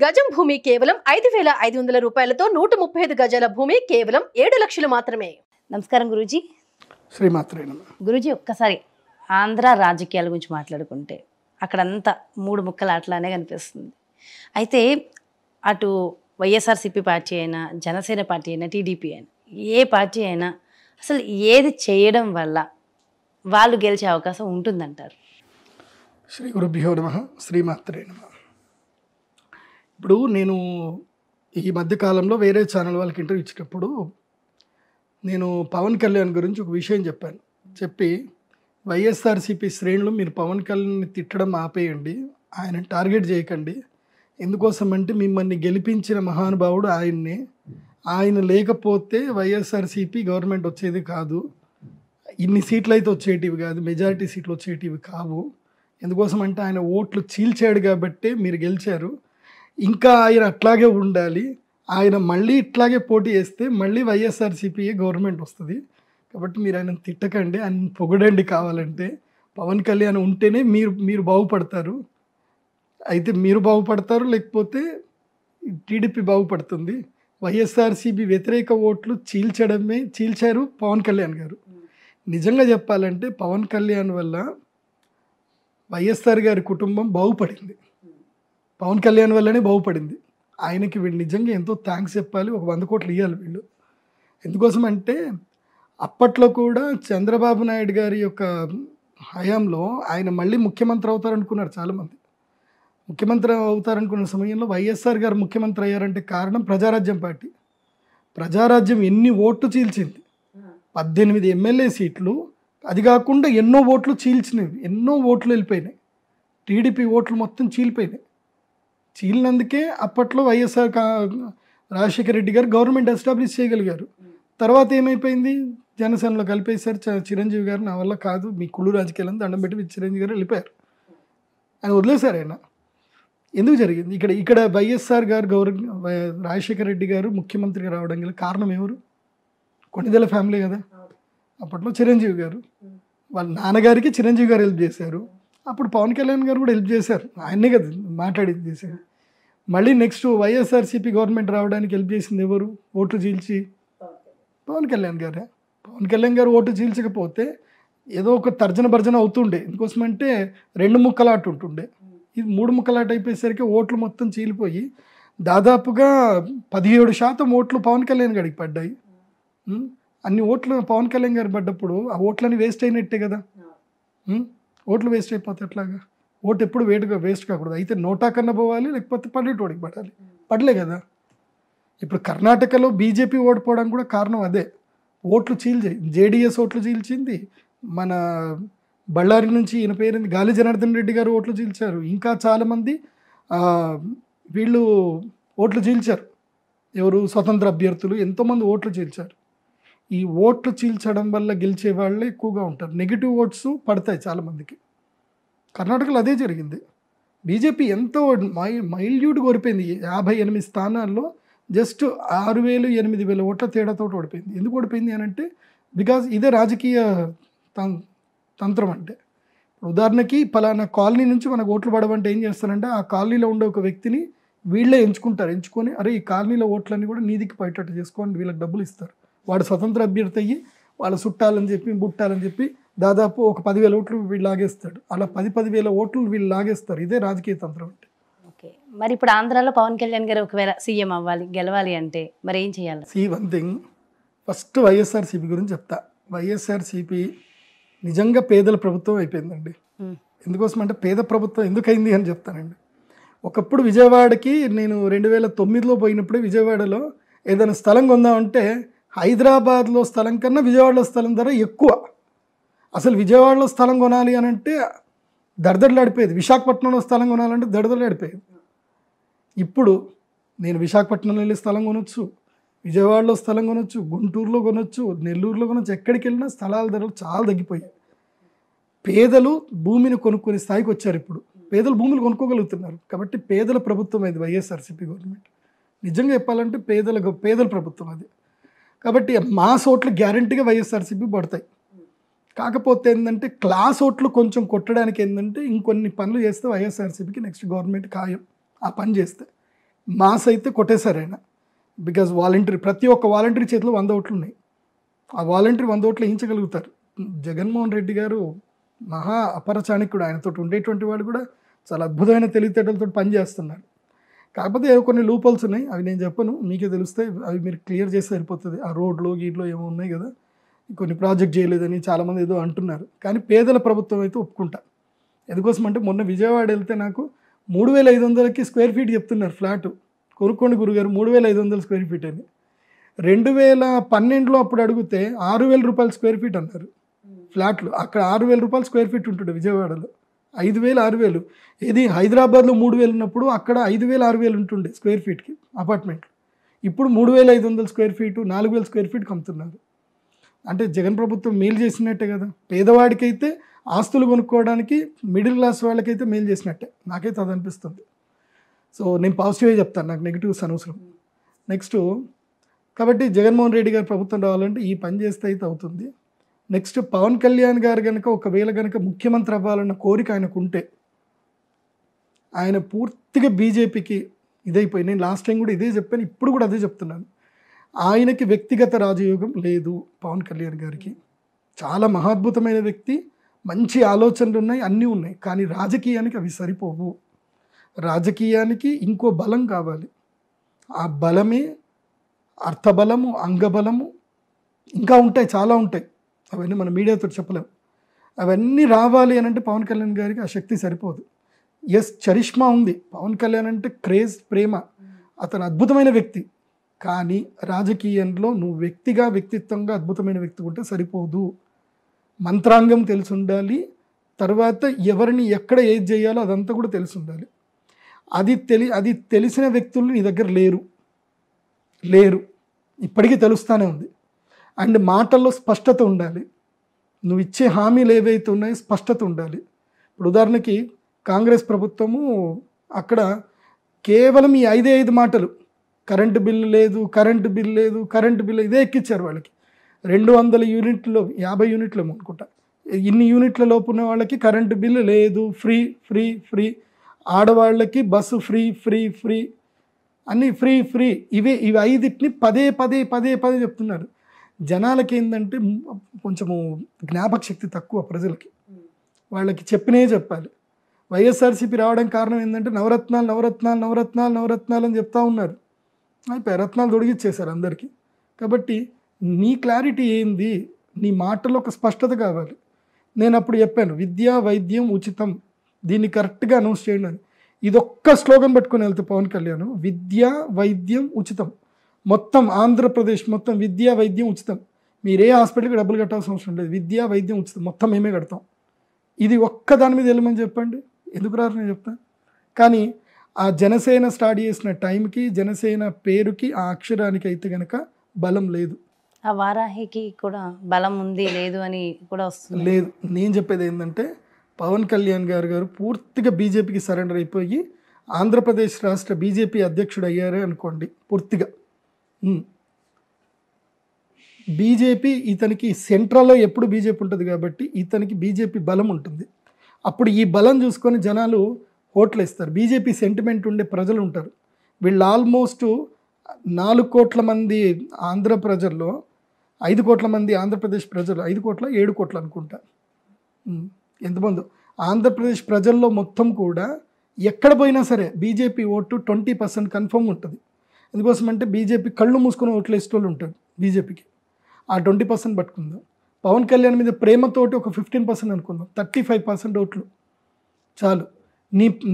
గజం భూమి కేవలం 5,500 రూపాయలతో 135 గజాల భూమి కేవలం 7 లక్షలు మాత్రమే. నమస్కారం గురూజీ. శ్రీమాత్రే నమః. గురూజీ, ఒక్కసారి ఆంధ్ర రాజకీయాల గురించి మాట్లాడుకుంటే అక్కడంతా మూడు ముక్కల ఆటలానే కనిపిస్తుంది. అయితే అటు వైఎస్ఆర్సీపీ పార్టీ అయినా, జనసేన పార్టీ అయినా, టీడీపీ అయినా, ఏ పార్టీ అయినా అసలు ఏది చేయడం వల్ల వాళ్ళు గెలిచే అవకాశం ఉంటుందంటారు? శ్రీ గురుభ్యో నమః. శ్రీమాత్రే నమః. ఇప్పుడు నేను ఈ మధ్యకాలంలో వేరే ఛానల్ వాళ్ళకి ఇంటర్వ్యూ ఇచ్చినప్పుడు నేను పవన్ కళ్యాణ్ గురించి ఒక విషయం చెప్పాను. చెప్పి వైఎస్ఆర్సీపీ శ్రేణులు మీరు పవన్ కళ్యాణ్ని తిట్టడం ఆపేయండి, ఆయన టార్గెట్ చేయకండి. ఎందుకోసం అంటే మిమ్మల్ని గెలిపించిన మహానుభావుడు ఆయన్ని, ఆయన లేకపోతే వైఎస్ఆర్సీపీ గవర్నమెంట్ వచ్చేది కాదు, ఇన్ని సీట్లు అయితే వచ్చేటివి కాదు, మెజారిటీ సీట్లు వచ్చేటివి కావు. ఎందుకోసం అంటే ఆయన ఓట్లు చీల్చాడు కాబట్టి మీరు గెలిచారు. ఇంకా ఆయన అట్లాగే ఉండాలి, ఆయన మళ్ళీ ఇట్లాగే పోటీ చేస్తే మళ్ళీ వైఎస్ఆర్సీపీ గవర్నమెంట్ వస్తుంది. కాబట్టి మీరు ఆయన తిట్టకండి, ఆయన పొగడండి. కావాలంటే పవన్ కళ్యాణ్ ఉంటేనే మీరు బాగుపడతారు. అయితే మీరు బాగుపడతారు, లేకపోతే టీడీపీ బాగుపడుతుంది. వైఎస్ఆర్సీపీ వ్యతిరేక ఓట్లు చీల్చారు పవన్ కళ్యాణ్ గారు. నిజంగా చెప్పాలంటే పవన్ కళ్యాణ్ వల్ల వైఎస్ఆర్ గారి కుటుంబం బాగుపడింది, పవన్ కళ్యాణ్ వల్లనే బాగుపడింది. ఆయనకి వీళ్ళు నిజంగా ఎంతో థ్యాంక్స్ చెప్పాలి, ఒక 100 కోట్లు ఇవ్వాలి వీళ్ళు. ఎందుకోసం అంటే అప్పట్లో కూడా చంద్రబాబు నాయుడు గారి యొక్క హయాంలో ఆయన మళ్ళీ ముఖ్యమంత్రి అవుతారనుకున్నారు చాలామంది. ముఖ్యమంత్రి అవుతారనుకున్న సమయంలో వైఎస్ఆర్ గారు ముఖ్యమంత్రి అయ్యారంటే కారణం ప్రజారాజ్యం పార్టీ. ప్రజారాజ్యం ఎన్ని ఓట్లు చీల్చింది, 18 ఎమ్మెల్యే సీట్లు, అది కాకుండా ఎన్నో ఓట్లు చీల్చినవి, ఎన్నో ఓట్లు వెళ్ళిపోయినాయి. టీడీపీ ఓట్లు మొత్తం చీలిపోయినాయి. చీలినందుకే అప్పట్లో వైఎస్ఆర్ రాజశేఖర రెడ్డి గారు గవర్నమెంట్ ఎస్టాబ్లిష్ చేయగలిగారు. తర్వాత ఏమైపోయింది, జనసేనలో కలిపేశారు. చిరంజీవి గారు నా వల్ల కాదు, మీ కుళ్ళు రాజకీయాలను దండం పెట్టి చిరంజీవి గారు వెళ్ళిపోయారు, ఆయన వదిలేశారు. ఆయన ఎందుకు జరిగింది ఇక్కడ వైఎస్ఆర్ గారు రాజశేఖర రెడ్డి గారు ముఖ్యమంత్రిగా రావడం గల కారణం ఎవరు? కొణిదెల ఫ్యామిలీ కదా. అప్పట్లో చిరంజీవి గారు వాళ్ళ నాన్నగారికి చిరంజీవి గారు హెల్ప్ చేశారు. అప్పుడు పవన్ కళ్యాణ్ గారు కూడా హెల్ప్ చేశారు, ఆయనే కదా మాట్లాడి చేశారు. మళ్ళీ నెక్స్ట్ వైఎస్ఆర్సీపీ గవర్నమెంట్ రావడానికి హెల్ప్ చేసింది ఎవరు? ఓట్లు చీల్చి పవన్ కళ్యాణ్ గారే. పవన్ కళ్యాణ్ గారు ఓటు చీల్చకపోతే ఏదో ఒక తర్జన భర్జన అవుతుండే. ఎందుకోసమంటే 2 ముక్కలాట ఉంటుండే. ఇది 3 ముక్కలాట అయిపోయేసరికి ఓట్లు మొత్తం చీలిపోయి దాదాపుగా 17% ఓట్లు పవన్ కళ్యాణ్ గారికి పడ్డాయి. అన్ని ఓట్లు పవన్ కళ్యాణ్ గారు పడ్డప్పుడు ఆ ఓట్లని వేస్ట్ అయినట్టే కదా. ఓట్లు వేస్ట్ అయిపోతే ఎట్లాగా? ఓటు ఎప్పుడు వేస్ట్ కాకూడదు. అయితే నోటా కన్నా పోవాలి, లేకపోతే పడేటోడికి పడాలి. పడలే కదా. ఇప్పుడు కర్ణాటకలో బీజేపీ ఓడిపోవడానికి కూడా కారణం అదే, ఓట్లు చీల్చాయి. జేడీఎస్ ఓట్లు చీల్చింది. మన బళ్ళారి నుంచి ఈయన పేరుంది గాలి జనార్దన్ రెడ్డి గారు ఓట్లు చీల్చారు. ఇంకా చాలామంది వీళ్ళు ఓట్లు చీల్చారు. ఎవరు? స్వతంత్ర అభ్యర్థులు ఎంతోమంది ఓట్లు చీల్చారు. ఈ ఓట్లు చీల్చడం వల్ల గెలిచే వాళ్ళే ఎక్కువగా ఉంటారు. నెగిటివ్ ఓట్స్ పడతాయి చాలామందికి. కర్ణాటకలో అదే జరిగింది. బీజేపీ ఎంతో మైల్యూట్గా ఓడిపోయింది. 58 స్థానాల్లో జస్ట్ 6,000 8,000 ఓట్ల తేడాతో ఓడిపోయింది. ఎందుకు ఓడిపోయింది అని అంటే బికాజ్ ఇదే రాజకీయ తంత్రం. అంటే ఉదాహరణకి పలానా కాలనీ నుంచి మనకు ఓట్లు పడవంటే ఏం చేస్తారంటే ఆ కాలనీలో ఉండే ఒక వ్యక్తిని వీళ్ళే ఎంచుకుంటారు. ఎంచుకొని అరే ఈ కాలనీలో ఓట్లన్నీ కూడా నీదికి పైటట్టు చేసుకొని వీళ్ళకి డబ్బులు ఇస్తారు. వాడు స్వతంత్ర అభ్యర్థి అయ్యి వాళ్ళ చుట్టాలని చెప్పి బుట్టాలని చెప్పి దాదాపు ఒక 10,000 ఓట్లు వీళ్ళు లాగేస్తాడు. అలా 10,000 ఓట్లు వీళ్ళు లాగేస్తారు. ఇదే రాజకీయ తంత్రం అంటే. ఓకే, మరి ఇప్పుడు ఆంధ్రాలో పవన్ కళ్యాణ్ గారు ఒకవేళ సీఎం అవ్వాలి, గెలవాలి అంటే మరి ఏం చేయాలి? వన్ థింగ్, ఫస్ట్ వైఎస్ఆర్సీపీ గురించి చెప్తా. వైఎస్ఆర్సీపీ నిజంగా పేదల ప్రభుత్వం అయిపోయిందండి. ఎందుకోసం అంటే పేద ప్రభుత్వం ఎందుకైంది అని చెప్తానండి. ఒకప్పుడు విజయవాడకి నేను 2009లో పోయినప్పుడు విజయవాడలో ఏదైనా స్థలం కొందామంటే హైదరాబాద్లో స్థలం కన్నా విజయవాడలో స్థలం ధర ఎక్కువ. అసలు విజయవాడలో స్థలం కొనాలి అని అంటే దడదడలాడిపోయేది. విశాఖపట్నంలో స్థలం కొనాలంటే దడదడలాడిపోయేది. ఇప్పుడు నేను విశాఖపట్నంలో వెళ్ళి స్థలం కొనొచ్చు, విజయవాడలో స్థలం కొనొచ్చు, గుంటూరులో కొనొచ్చు, నెల్లూరులో కొనొచ్చు. ఎక్కడికి వెళ్ళినా స్థలాల ధరలు చాలా తగ్గిపోయాయి. పేదలు భూమిని కొనుక్కునే స్థాయికి వచ్చారు. ఇప్పుడు పేదలు భూములు కొనుక్కోగలుగుతున్నారు. కాబట్టి పేదల ప్రభుత్వం అది వైఎస్ఆర్సీపీ గవర్నమెంట్. నిజంగా చెప్పాలంటే పేదల ప్రభుత్వం అది. కాబట్టి మాస్ ఓట్లు గ్యారంటీగా వైఎస్ఆర్సీపీ పడతాయి. కాకపోతే ఏంటంటే క్లాస్ ఓట్లు కొంచెం కొట్టడానికి ఏంటంటే ఇంకొన్ని పనులు చేస్తే వైఎస్ఆర్సీపీకి నెక్స్ట్ గవర్నమెంట్ ఖాయం. ఆ పని చేస్తే మాస్ అయితే కొట్టేశారు ఆయన. బికాజ్ వాలంటరీ, ప్రతి ఒక్క వాలంటరీ చేతిలో 100 ఓట్లు ఉన్నాయి. ఆ వాలంటరీ 100 ఓట్లు వేయించగలుగుతారు. జగన్మోహన్ రెడ్డి గారు మహా అపర చాణక్యుడు. ఆయనతో ఉండేటువంటి వాడు కూడా చాలా అద్భుతమైన తెలివితేటలతో పనిచేస్తున్నారు. కాకపోతే ఏవో కొన్ని లూపోల్స్ ఉన్నాయి, అవి నేను చెప్పను, మీకే తెలుస్తాయి. అవి మీరు క్లియర్ చేస్తే సరిపోతుంది. ఆ రోడ్లు గీట్లో ఏమో ఉన్నాయి కదా, కొన్ని ప్రాజెక్ట్ చేయలేదని చాలామంది ఏదో అంటున్నారు. కానీ పేదల ప్రభుత్వం అయితే ఒప్పుకుంటా. ఎందుకోసం అంటే మొన్న విజయవాడ వెళ్తే నాకు 3500కి స్క్వేర్ ఫీట్ చెప్తున్నారు ఫ్లాట్. కొనుక్కోండి గురుగారు 3500 స్క్వేర్ ఫీట్ అని. 2012లో అప్పుడు అడిగితే 6000 రూపాయలు స్క్వేర్ ఫీట్ అన్నారు ఫ్లాట్లు. అక్కడ 6000 రూపాయలు స్క్వేర్ ఫీట్ ఉంటుండే విజయవాడలో. 5000 6000. ఇది హైదరాబాద్లో 3000 ఉన్నప్పుడు అక్కడ 5000 6000 ఉంటుండే స్క్వేర్ ఫీట్కి అపార్ట్మెంట్లు. ఇప్పుడు 3500 స్క్వేర్ ఫీటు 4000 స్క్వేర్ ఫీట్కి అమ్ముతున్నారు. అంటే జగన్ ప్రభుత్వం మేలు చేసినట్టే కదా. పేదవాడికైతే ఆస్తులు కొనుక్కోవడానికి, మిడిల్ క్లాస్ వాళ్ళకైతే మేలు చేసినట్టే, నాకైతే అది అనిపిస్తుంది. సో నేను పాజిటివ్గా చెప్తాను, నాకు నెగిటివ్స్ అనవసరం. నెక్స్ట్, కాబట్టి జగన్మోహన్ రెడ్డి గారు ప్రభుత్వం రావాలంటే ఈ పని చేస్తే అయితే అవుతుంది. నెక్స్ట్, పవన్ కళ్యాణ్ గారు కనుక ఒకవేళ కనుక ముఖ్యమంత్రి అవ్వాలన్న కోరిక ఆయనకు ఉంటే, ఆయన పూర్తిగా బీజేపీకి ఇదైపోయి, నేను లాస్ట్ టైం కూడా ఇదే చెప్పాను, ఇప్పుడు కూడా అదే చెప్తున్నాను, ఆయనకి వ్యక్తిగత రాజయోగం లేదు. పవన్ కళ్యాణ్ గారికి చాలా మహాద్భుతమైన వ్యక్తి, మంచి ఆలోచనలు ఉన్నాయి, అన్నీ ఉన్నాయి. కానీ రాజకీయానికి అవి సరిపోవు. రాజకీయానికి ఇంకో బలం కావాలి. ఆ బలమే అర్థబలము, అంగబలము, ఇంకా ఉంటాయి, చాలా ఉంటాయి. అవన్నీ మన మీడియాతో చెప్పలేము. అవన్నీ రావాలి అని అంటే పవన్ కళ్యాణ్ గారికి ఆ శక్తి సరిపోదు. ఎస్, చరిష్మా ఉంది. పవన్ కళ్యాణ్ అంటే క్రేజ్, ప్రేమ, అతను అద్భుతమైన వ్యక్తి. కానీ రాజకీయంలో నువ్వు వ్యక్తిత్వంగా అద్భుతమైన వ్యక్తి ఉంటే సరిపోదు. మంత్రాంగం తెలిసి ఉండాలి. తర్వాత ఎవరిని ఎక్కడ ఏది చేయాలో అదంతా కూడా తెలిసి ఉండాలి. అది తెలిసిన వ్యక్తులు నీ దగ్గర లేరు. ఇప్పటికీ తెలుస్తూనే ఉంది. అండ్ మాటల్లో స్పష్టత ఉండాలి. నువ్వు ఇచ్చే హామీలు ఏవైతే ఉన్నాయో స్పష్టత ఉండాలి. ఇప్పుడు ఉదాహరణకి కాంగ్రెస్ ప్రభుత్వము అక్కడ కేవలం ఈ 5 మాటలు, కరెంటు బిల్లు లేదు, కరెంటు బిల్లు ఇదే ఎక్కిచ్చారు వాళ్ళకి. 200 యూనిట్లు, 50 యూనిట్లు అనుకుంటా, ఇన్ని యూనిట్ల లోపు ఉన్న వాళ్ళకి కరెంటు బిల్లు లేదు, ఫ్రీ, ఆడవాళ్ళకి బస్సు ఫ్రీ అన్నీ ఫ్రీ. ఇవి 5టిని పదే చెప్తున్నారు. జనాలకి ఏంటంటే కొంచెము జ్ఞాపక శక్తి తక్కువ ప్రజలకి. వాళ్ళకి చెప్పాలి. వైఎస్ఆర్సీపీ రావడం కారణం ఏంటంటే నవరత్నాలు అని చెప్తా ఉన్నారు. అయిపోయి రత్నాలు దొడిగిచ్చేశారు అందరికీ. కాబట్టి నీ క్లారిటీ ఏంది, నీ మాటలో ఒక స్పష్టత కావాలి. నేను అప్పుడు చెప్పాను, విద్యా వైద్యం ఉచితం, దీన్ని కరెక్ట్గా అనౌన్స్ చేయండి అని. ఇదొక్క స్లోగన్ పట్టుకొని వెళ్తే పవన్ కళ్యాణ్, విద్యా వైద్యం ఉచితం, మొత్తం ఆంధ్రప్రదేశ్ మొత్తం విద్యా వైద్యం ఉచితం, మీరే హాస్పిటల్కి డబ్బులు కట్టాల్సిన అవసరం లేదు, విద్యా వైద్యం ఉచితం, మొత్తం మేమే కడతాం. ఇది ఒక్క దాని మీద వెళ్ళమని చెప్పండి, ఎందుకు రారు నేను చెప్తాను. కానీ ఆ జనసేన స్టార్ట్ చేసిన టైంకి, జనసేన పేరుకి, ఆ అక్షరానికి అయితే కనుక బలం లేదు. ఆ వారాహికి కూడా బలం ఉంది లేదు అని కూడా వస్తుంది. లేదు, నేను చెప్పేది ఏంటంటే పవన్ కళ్యాణ్ గారు పూర్తిగా బీజేపీకి సరెండర్ అయిపోయి ఆంధ్రప్రదేశ్ రాష్ట్ర బీజేపీ అధ్యక్షుడు అయ్యారే అనుకోండి. పూర్తిగా బీజేపీ ఇతనికి సెంట్రల్లో ఎప్పుడు బీజేపీ ఉంటుంది కాబట్టి ఇతనికి బీజేపీ బలం ఉంటుంది. అప్పుడు ఈ బలం చూసుకొని జనాలు ఓట్లు వేస్తారు. బీజేపీ సెంటిమెంట్ ఉండే ప్రజలు ఉంటారు. వీళ్ళు ఆల్మోస్ట్ 4 కోట్ల మంది ఆంధ్ర ప్రజల్లో 5 కోట్ల మంది ఆంధ్రప్రదేశ్ ప్రజలు, 5 కోట్ల 7 కోట్ల అనుకుంటా, ఎంతమంది ఆంధ్రప్రదేశ్ ప్రజల్లో మొత్తం కూడా ఎక్కడ పోయినా సరే బీజేపీ ఓటు 20% కన్ఫర్మ్ ఉంటుంది. ఎందుకోసం అంటే బీజేపీ కళ్ళు మూసుకొని ఓట్లు వేసే వాళ్ళు ఉంటారు బీజేపీకి. ఆ 20% పట్టుకుందాం. పవన్ కళ్యాణ్ మీద ప్రేమతోటి ఒక 15% అనుకుందాం, 35% ఓట్లు చాలు.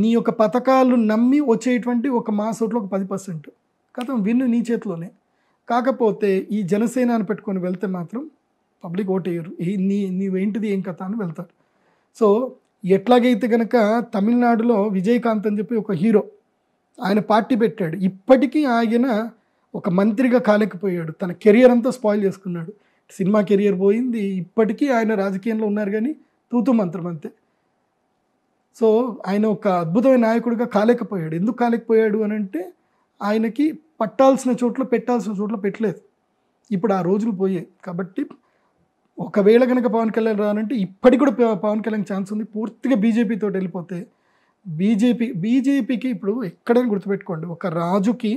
నీ యొక్క పథకాలు నమ్మి వచ్చేటువంటి ఒక మాస్ ఓట్లు ఒక 10%. కథం విన్ను నీ చేతిలోనే. కాకపోతే ఈ జనసేన అని పెట్టుకొని వెళ్తే మాత్రం పబ్లిక్ ఓటు వేయరు. నీవేంటిది ఏం కథ అని వెళ్తారు. సో ఎట్లాగైతే కనుక తమిళనాడులో విజయకాంత్ అని చెప్పి ఒక హీరో, ఆయన పార్టీ పెట్టాడు. ఇప్పటికీ ఆయన ఒక మంత్రిగా కాలేకపోయాడు. తన కెరియర్ అంతా స్పాయిల్ చేసుకున్నాడు. సినిమా కెరియర్ పోయింది. ఇప్పటికీ ఆయన రాజకీయంలో ఉన్నారు కానీ తూతూ మంత్రం అంతే. సో ఆయన ఒక అద్భుతమైన నాయకుడిగా కాలేకపోయాడు. ఎందుకు కాలేకపోయాడు అని అంటే ఆయనకి పట్టాల్సిన చోట్ల పెట్టాల్సిన చోట్ల పెట్టలేదు. ఇప్పుడు ఆ రోజులు పోయాయి. కాబట్టి ఒకవేళ కనుక పవన్ కళ్యాణ్ రానంటే ఇప్పటికి కూడా పవన్ కళ్యాణ్ ఛాన్స్ ఉంది. పూర్తిగా బీజేపీతో వెళ్ళిపోతే బీజేపీకి ఇప్పుడు ఎక్కడైనా గుర్తుపెట్టుకోండి, ఒక రాజుకి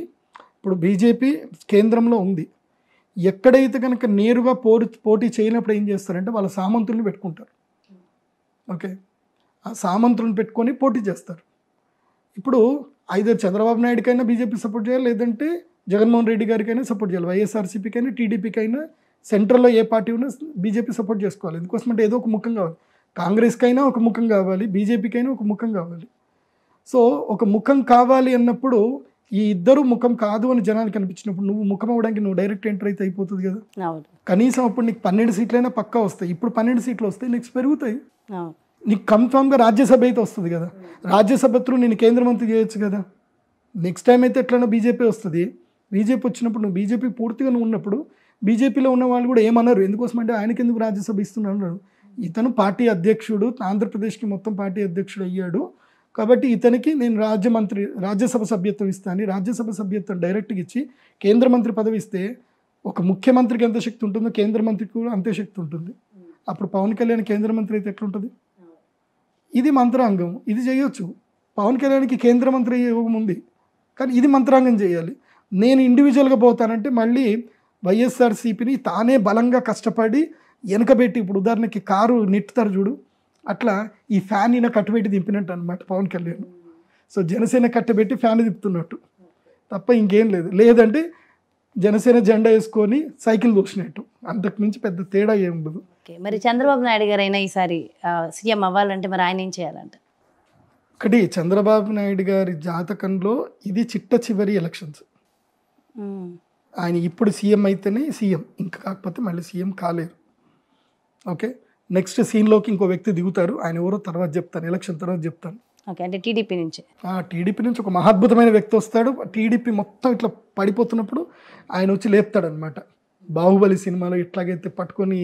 ఇప్పుడు బీజేపీ కేంద్రంలో ఉంది, ఎక్కడైతే కనుక నేరుగా పోటీ చేయనప్పుడు ఏం చేస్తారంటే వాళ్ళ సామంతుల్ని పెట్టుకుంటారు. ఓకే, ఆ సామంతులను పెట్టుకొని పోటీ చేస్తారు. ఇప్పుడు ఐదర్ చంద్రబాబు నాయుడుకైనా బీజేపీ సపోర్ట్ చేయాలి, లేదంటే జగన్మోహన్ రెడ్డి గారికైనా సపోర్ట్ చేయాలి, వైఎస్ఆర్సీపీకైనా టీడీపీకైనా సెంట్రల్లో ఏ పార్టీ ఉన్నా బీజేపీ సపోర్ట్ చేసుకోవాలి. ఎందుకోసమంటే ఏదో ఒక ముఖం కావాలి, కాంగ్రెస్కైనా ఒక ముఖం కావాలి, బీజేపీకైనా ఒక ముఖం కావాలి. సో ఒక ముఖం కావాలి అన్నప్పుడు ఈ ఇద్దరు ముఖం కాదు అని జనానికి అనిపించినప్పుడు నువ్వు ముఖం అవ్వడానికి నువ్వు డైరెక్ట్ ఎంటర్ అయితే అయిపోతుంది కదా. కనీసం అప్పుడు నీకు 12 సీట్లైనా పక్కా వస్తాయి. ఇప్పుడు 12 సీట్లు వస్తాయి, నెక్స్ట్ పెరుగుతాయి, నీకు కన్ఫామ్గా రాజ్యసభ అయితే వస్తుంది కదా. రాజ్యసభ త్రూ నేను కేంద్ర మంత్రి చేయొచ్చు కదా. నెక్స్ట్ టైం అయితే ఎట్లన్నా బీజేపీ వస్తుంది. బీజేపీ వచ్చినప్పుడు నువ్వు బీజేపీ పూర్తిగా నువ్వు ఉన్నప్పుడు బీజేపీలో ఉన్న వాళ్ళు కూడా ఏమన్నారు, ఎందుకోసమంటే ఆయనకి ఎందుకు రాజ్యసభ ఇస్తున్నారు, ఇతను పార్టీ అధ్యక్షుడు, ఆంధ్రప్రదేశ్కి మొత్తం పార్టీ అధ్యక్షుడు అయ్యాడు కాబట్టి ఇతనికి నేను రాజ్యసభ సభ్యత్వం ఇస్తాను. రాజ్యసభ సభ్యత్వం డైరెక్ట్గా ఇచ్చి కేంద్ర మంత్రి పదవి ఇస్తే ఒక ముఖ్యమంత్రికి ఎంత శక్తి ఉంటుందో కేంద్ర మంత్రికి కూడా అంతే శక్తి ఉంటుంది. అప్పుడు పవన్ కళ్యాణ్ కేంద్ర మంత్రి అయితే ఎట్లుంటుంది? ఇది మంత్రాంగం, ఇది చేయొచ్చు. పవన్ కళ్యాణ్కి కేంద్ర మంత్రి యోగం ఉంది, కానీ ఇది మంత్రాంగం చేయాలి. నేను ఇండివిజువల్గా పోతానంటే మళ్ళీ వైఎస్ఆర్సీపీని తానే బలంగా కష్టపడి వెనకబెట్టి, ఇప్పుడు ఉదాహరణకి కారు నెట్టుతారు చూడు, అట్లా ఈ ఫ్యాన్ ఈయన కట్టబెట్టి దింపినట్టు అనమాట పవన్ కళ్యాణ్. సో జనసేన కట్టబెట్టి ఫ్యాన్ తిప్పుతున్నట్టు తప్ప ఇంకేం లేదు. లేదంటే జనసేన జెండా వేసుకొని సైకిల్ దూసినట్టు, అంతకు మించి పెద్ద తేడా ఏం ఉండదు. మరి చంద్రబాబు నాయుడు గారు అయినా ఈసారి సీఎం అవ్వాలంటే మరి ఆయన ఏం చేయాలంట? ఒకటి, చంద్రబాబు నాయుడు గారి జాతకంలో ఇది చిట్ట చివరి ఎలక్షన్స్. ఆయన ఇప్పుడు సీఎం అయితేనే సీఎం, ఇంకా కాకపోతే మళ్ళీ సీఎం కాలేరు. ఓకే, నెక్స్ట్ సీన్లోకి ఇంకో వ్యక్తి దిగుతారు, ఆయన ఎవరో తర్వాత చెప్తాను, ఎలక్షన్ తర్వాత చెప్తాను. ఓకే, అంటే టీడీపీ నుంచి ఒక మహాద్భుతమైన వ్యక్తి వస్తాడు. టీడీపీ మొత్తం ఇట్లా పడిపోతున్నప్పుడు ఆయన వచ్చి లేపుతాడు అనమాట. బాహుబలి సినిమాలో ఇట్లాగైతే పట్టుకొని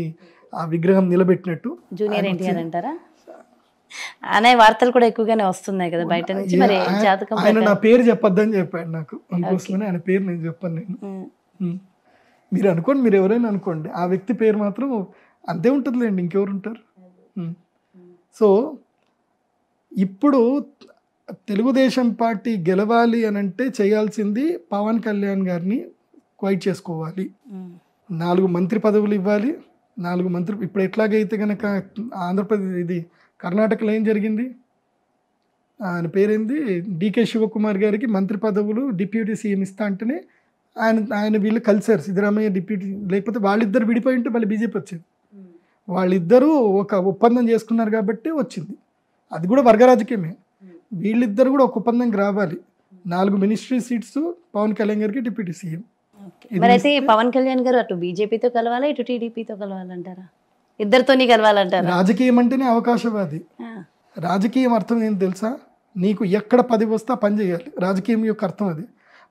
ఆ విగ్రహం నిలబెట్టినట్టు. జూనియర్ ఎన్టీఆర్ అంటారా అనే వార్తలు కూడా ఎక్కువగానే వస్తున్నాయి కదా బయట నుంచి. మరి జాతకం ఆయన నా పేరు చెప్పొద్దని చెప్పాడు నాకు, అందుకోసమని ఆయన పేరు నేను చెప్పాను. నేను మీరు అనుకోండి, మీరు ఎవరైనా అనుకోండి, ఆ వ్యక్తి పేరు మాత్రం అంతే ఉంటుందిలేండి, ఇంకెవరు ఉంటారు. సో ఇప్పుడు తెలుగుదేశం పార్టీ గెలవాలి అని అంటే చేయాల్సింది పవన్ కళ్యాణ్ గారిని క్వైట్ చేసుకోవాలి, 4 మంత్రి పదవులు ఇవ్వాలి. 4 మంత్రి ఇప్పుడు ఎట్లాగైతే కనుక ఆంధ్రప్రదేశ్ ఇది కర్ణాటకలో ఏం జరిగింది, ఆయన పేరేంది, డికే శివకుమార్ గారికి మంత్రి పదవులు డిప్యూటీ సీఎం ఇస్తా అంటేనే ఆయన వీళ్ళు కలిసారు, సిద్ధరామయ్య డిప్యూటీ, లేకపోతే వాళ్ళిద్దరు విడిపోయి ఉంటే మళ్ళీ బీజేపీ వచ్చింది. వాళ్ళిద్దరూ ఒక ఒప్పందం చేసుకున్నారు కాబట్టి వచ్చింది, అది కూడా వర్గ రాజకీయమే. వీళ్ళిద్దరు కూడా ఒక ఒప్పందంకి రావాలి. 4 మినిస్ట్రీ సీట్స్ పవన్ కళ్యాణ్ గారికి డిప్యూటీ సీఎం. మరి అయితే పవన్ కళ్యాణ్ గారు అటు బీజేపీతో కలవాలా, ఇటు టీడీపీతో కలవాలంటారా? ఇద్దరితోని కలవాలంటారా? రాజకీయం అంటేనే అవకాశవాది. రాజకీయం అర్థం ఏంటి తెలుసా? నీకు ఎక్కడ పదవి వస్తే ఆ పని చేయాలి. రాజకీయం యొక్క అర్థం అది.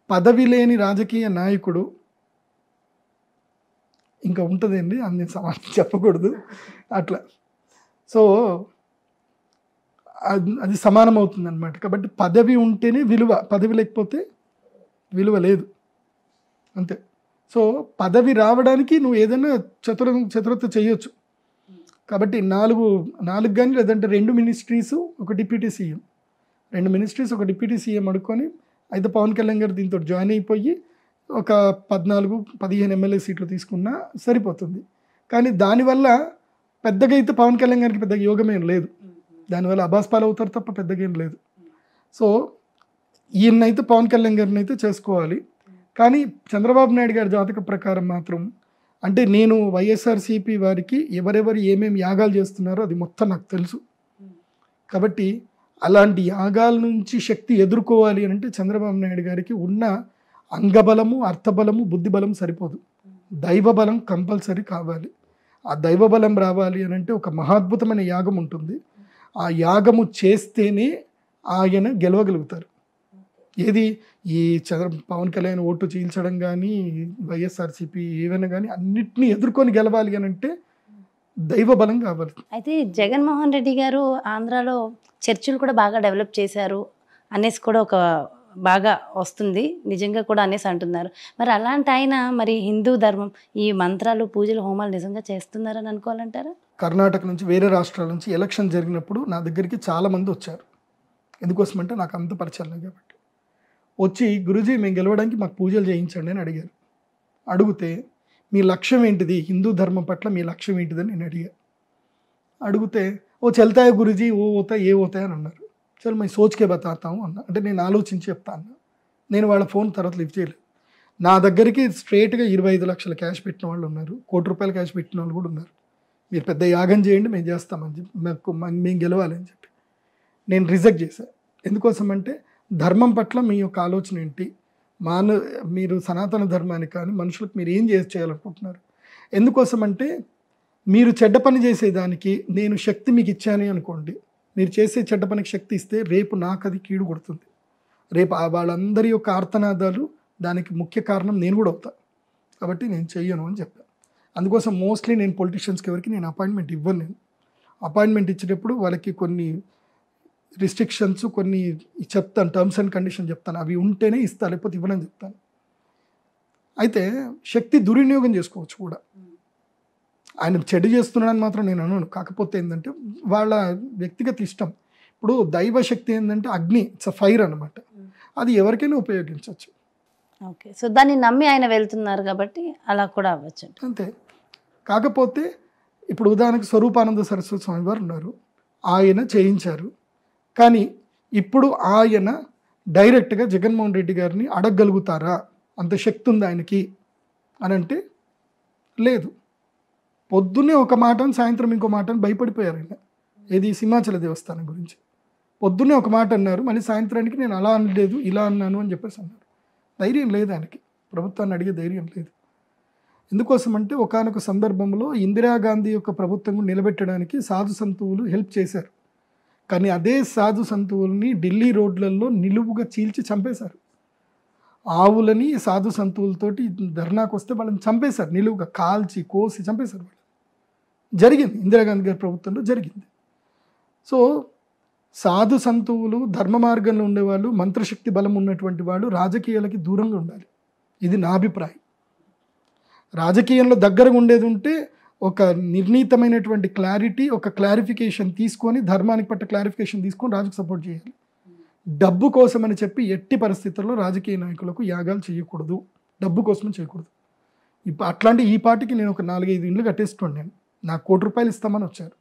పదవి లేని రాజకీయ నాయకుడు ఇంకా ఉంటుందండి, అన్ని సమాజం చెప్పకూడదు అట్లా. సో అది సమానం అవుతుంది అనమాట. కాబట్టి పదవి ఉంటేనే విలువ, పదవి లేకపోతే విలువ లేదు, అంతే. సో పదవి రావడానికి నువ్వు ఏదైనా చతురత చేయొచ్చు. కాబట్టి 4 కానీ లేదంటే 2 మినిస్ట్రీస్ ఒక డిప్యూటీ సీఎం, 2 మినిస్ట్రీస్ ఒక డిప్యూటీ సీఎం అడుక్కొని అయితే పవన్ కళ్యాణ్ గారు దీంతో జాయిన్ అయిపోయి ఒక 14-15 ఎమ్మెల్యే సీట్లు తీసుకున్నా సరిపోతుంది. కానీ దానివల్ల పెద్దగా అయితే పవన్ కళ్యాణ్ గారికి పెద్దగా యోగమేం లేదు, దానివల్ల అబాస్పాలు అవుతారు తప్ప పెద్దగా ఏం లేదు. సో ఈయనైతే పవన్ కళ్యాణ్ గారిని అయితే చేసుకోవాలి. కానీ చంద్రబాబు నాయుడు గారి జాతక ప్రకారం మాత్రం, అంటే నేను వైఎస్ఆర్సీపీ వారికి ఎవరెవరు ఏమేమి యాగాలు చేస్తున్నారో అది మొత్తం నాకు తెలుసు. కాబట్టి అలాంటి యాగాల నుంచి శక్తి ఎదుర్కోవాలి అని అంటే చంద్రబాబు నాయుడు గారికి ఉన్న అంగబలము, అర్థబలము, బుద్ధిబలం సరిపోదు, దైవబలం కంపల్సరీ కావాలి. ఆ దైవబలం రావాలి అని అంటే ఒక మహాద్భుతమైన యాగం ఉంటుంది. ఆ యాగము చేస్తేనే ఆయన గెలవగలుగుతారు. ఏది ఈ పవన్ కళ్యాణ్ ఓటు చీల్చడం కానీ వైఎస్ఆర్సీపీ ఏమైనా కానీ అన్నిటినీ ఎదుర్కొని గెలవాలి అని అంటే దైవ బలం కావాలి. అయితే జగన్మోహన్ రెడ్డి గారు ఆంధ్రాలో చర్చిలు కూడా బాగా డెవలప్ చేశారు అనేసి కూడా ఒక బాగా వస్తుంది, నిజంగా కూడా అనేసి అంటున్నారు. మరి అలాంటి ఆయన మరి హిందూ ధర్మం ఈ మంత్రాలు, పూజలు, హోమాలు నిజంగా చేస్తున్నారని అనుకోవాలంటారా? కర్ణాటక నుంచి వేరే రాష్ట్రాల నుంచి ఎలక్షన్ జరిగినప్పుడు నా దగ్గరికి చాలామంది వచ్చారు. ఎందుకోసమంటే నాకు అంత పరిచయం లేదు కాబట్టి. వచ్చి గురూజీ మేము గెలవడానికి మాకు పూజలు చేయించండి అని అడిగారు. అడిగితే మీ లక్ష్యం ఏంటిది, హిందూ ధర్మం పట్ల మీ లక్ష్యం ఏంటిదని నేను అడిగితే ఓ చల్తాయి గురూజీ ఓ అవుతాయి ఏ అవుతాయి అని అన్నారు. చల్ మేము సోచ్కే బతాతాము అన్న. అంటే నేను ఆలోచించి చెప్తా అన్న. నేను వాళ్ళ ఫోన్ తర్వాత లిఫ్ట్ చేయలేదు. నా దగ్గరికి స్ట్రేట్గా 25 లక్షల క్యాష్ పెట్టిన వాళ్ళు ఉన్నారు, ₹1,00,00,000 క్యాష్ పెట్టిన వాళ్ళు కూడా ఉన్నారు. మీరు పెద్ద యాగం చేయండి మేము చేస్తామని చెప్పి మేము గెలవాలి అని చెప్పి నేను రిజెక్ట్ చేశాను. ఎందుకోసం అంటే ధర్మం పట్ల మీ యొక్క ఆలోచన ఏంటి, మీరు సనాతన ధర్మానికి కానీ మనుషులకు మీరు ఏం చేయాలనుకుంటున్నారు. ఎందుకోసం అంటే మీరు చెడ్డ పని చేసేదానికి నేను శక్తి మీకు ఇచ్చాను అనుకోండి, మీరు చేసే చెడ్డ పనికి శక్తి ఇస్తే రేపు నాకు అది కీడు కొడుతుంది. రేపు వాళ్ళందరి యొక్క ఆర్తనాదాలు దానికి ముఖ్య కారణం నేను కూడా అవుతా. కాబట్టి నేను చెయ్యను అని చెప్పాను. అందుకోసం మోస్ట్లీ నేను పొలిటీషియన్స్కి ఎవరికి నేను అపాయింట్మెంట్ ఇవ్వను. నేను అపాయింట్మెంట్ ఇచ్చేటప్పుడు వాళ్ళకి కొన్ని రిస్ట్రిక్షన్స్ కొన్ని చెప్తాను, టర్మ్స్ అండ్ కండిషన్ చెప్తాను, అవి ఉంటేనే ఇస్తాను, లేకపోతే ఇవ్వనని చెప్తాను. అయితే శక్తి దుర్వినియోగం చేసుకోవచ్చు కూడా. ఆయన చెడు చేస్తున్నాడని మాత్రం నేను అనను. కాకపోతే ఏంటంటే వాళ్ళ వ్యక్తిగత ఇష్టం. ఇప్పుడు దైవశక్తి ఏంటంటే అగ్ని, ఇట్స్ అ ఫైర్ అనమాట. అది ఎవరికైనా ఉపయోగించవచ్చు. ఓకే, సో దాన్ని నమ్మి ఆయన వెళ్తున్నారు కాబట్టి అలా కూడా అవ్వచ్చు అంతే. కాకపోతే ఇప్పుడు ఉదాహరణకు స్వరూపానంద సరస్వతి స్వామి వారు ఉన్నారు, ఆయన చేయించారు. కానీ ఇప్పుడు ఆయన డైరెక్ట్గా జగన్మోహన్ రెడ్డి గారిని అడగగలుగుతారా, అంత శక్తి ఉంది ఆయనకి అని అంటే లేదు. పొద్దున్నే ఒక మాట సాయంత్రం ఇంకో మాట అని భయపడిపోయారు ఆయన. ఏది సింహాచల దేవస్థానం గురించి పొద్దున్నే ఒక మాట అన్నారు, మళ్ళీ సాయంత్రానికి నేను అలా అనలేదు ఇలా అన్నాను అని చెప్పేసి అన్నారు. ధైర్యం లేదు ఆయనకి, ప్రభుత్వాన్ని అడిగే ధైర్యం లేదు. ఎందుకోసం అంటే ఒకానొక సందర్భంలో ఇందిరాగాంధీ యొక్క ప్రభుత్వం నిలబెట్టడానికి సాధు సంతువులు హెల్ప్ చేశారు. కానీ అదే సాధు సంతువుల్ని ఢిల్లీ రోడ్లలో నిలువుగా చీల్చి చంపేశారు. ఆవులని సాధు సంతువులతోటి ధర్నాకు వస్తే వాళ్ళని చంపేశారు, నిలువుగా కాల్చి కోసి చంపేశారు. వాళ్ళు జరిగింది, ఇందిరాగాంధీ గారి ప్రభుత్వంలో జరిగింది. సో సాధు సంతువులు ధర్మ మార్గంలో ఉండేవాళ్ళు, మంత్రశక్తి బలం ఉన్నటువంటి వాళ్ళు రాజకీయాలకి దూరంగా ఉండాలి. ఇది నా అభిప్రాయం. రాజకీయంలో దగ్గరగా ఉండేది ఉంటే ఒక నిర్ణీతమైనటువంటి క్లారిటీ, ఒక క్లారిఫికేషన్ తీసుకొని ధర్మానికి పట్ల క్లారిఫికేషన్ తీసుకొని రాజుకు సపోర్ట్ చేయాలి. డబ్బు కోసం అని చెప్పి ఎట్టి పరిస్థితుల్లో రాజకీయ నాయకులకు యాగాలు చేయకూడదు, డబ్బు కోసమే చేయకూడదు. ఇప్పుడు అట్లాంటి ఈ పార్టీకి నేను ఒక 4-5 ఇండ్లు కట్టేసుకోండి, నాకు ₹1,00,00,000 ఇస్తామని వచ్చారు.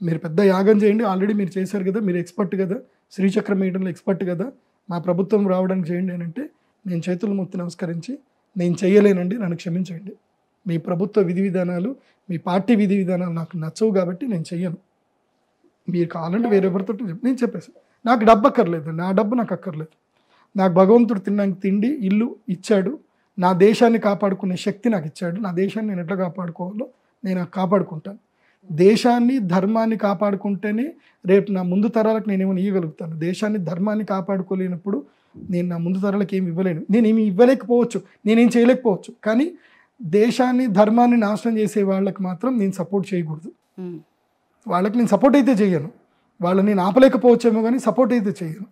మీరు పెద్ద యాగం చేయండి, ఆల్రెడీ మీరు చేశారు కదా, మీరు ఎక్స్పర్ట్ కదా, శ్రీచక్రం వేయడంలో ఎక్స్పర్ట్ కదా, మా ప్రభుత్వం రావడానికి చేయండి అని అంటే నేను చేతులు మొత్తి నమస్కరించి నేను చేయలేనండి, నన్ను క్షమించండి, మీ ప్రభుత్వ విధి విధానాలు మీ పార్టీ విధి విధానాలు నాకు నచ్చవు కాబట్టి నేను చెయ్యను, మీరు కావాలంటే వేరెవరితో నేను చెప్పేసి నాకు డబ్బు అక్కర్లేదు, నా డబ్బు నాకు అక్కర్లేదు. నాకు భగవంతుడు తిన్నాక తిండి ఇల్లు ఇచ్చాడు, నా దేశాన్ని కాపాడుకునే శక్తి నాకు ఇచ్చాడు. నా దేశాన్ని నేను ఎట్లా కాపాడుకోవాలో నేను కాపాడుకుంటాను. దేశాన్ని ధర్మాన్ని కాపాడుకుంటేనే రేపు నా ముందు తరాలకు నేనేమైనా ఇవ్వగలుగుతాను. దేశాన్ని ధర్మాన్ని కాపాడుకోలేనప్పుడు నేను నా ముందు తరాలకు ఏమి ఇవ్వలేను. నేనేమి ఇవ్వలేకపోవచ్చు, నేనేం చేయలేకపోవచ్చు, కానీ దేశాన్ని ధర్మాన్ని నాశనం చేసే వాళ్ళకి మాత్రం నేను సపోర్ట్ చేయకూడదు. వాళ్ళకి నేను సపోర్ట్ అయితే చేయను, వాళ్ళని నేను ఆపలేకపోవచ్చేమో కానీ సపోర్ట్ అయితే చేయను.